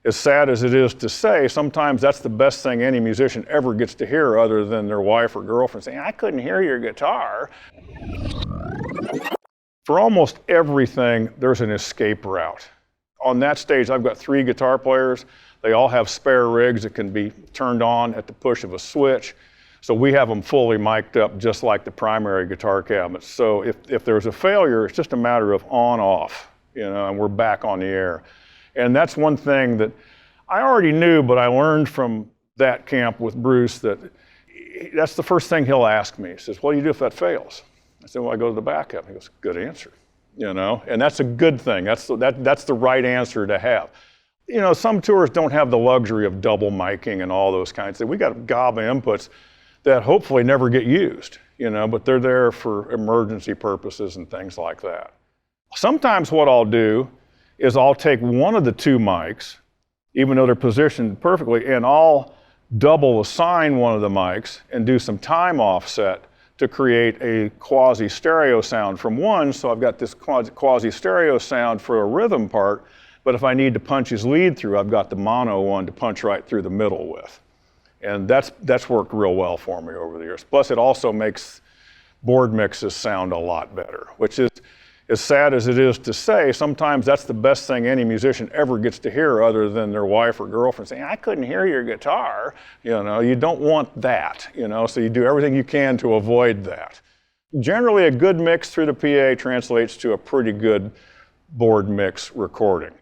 as sad as it is to say, sometimes that's the best thing any musician ever gets to hear other than their wife or girlfriend saying, I couldn't hear your guitar. For almost everything, there's an escape route. On that stage, I've got 3 guitar players. They all have spare rigs that can be turned on at the push of a switch. So we have them fully mic'd up just like the primary guitar cabinets. So if there's a failure, it's just a matter of on-off, and we're back on the air. And that's one thing that I already knew, but I learned from that camp with Bruce that's the first thing he'll ask me. He says, what do you do if that fails? I said, well, I go to the backup. He goes, good answer, and that's a good thing. That's the right answer to have. Some tours don't have the luxury of double miking and all those kinds of things. We got a gob of inputs that hopefully never get used, but they're there for emergency purposes and things like that. Sometimes what I'll do is I'll take one of the 2 mics, even though they're positioned perfectly, and I'll double assign one of the mics and do some time offset to create a quasi-stereo sound from one, so I've got this quasi-stereo sound for a rhythm part, but if I need to punch his lead through, I've got the mono one to punch right through the middle with. And that's worked real well for me over the years. Plus, it also makes board mixes sound a lot better, which is, as sad as it is to say, sometimes that's the best thing any musician ever gets to hear other than their wife or girlfriend saying, I couldn't hear your guitar. You don't want that, so you do everything you can to avoid that. Generally, a good mix through the PA translates to a pretty good board mix recording.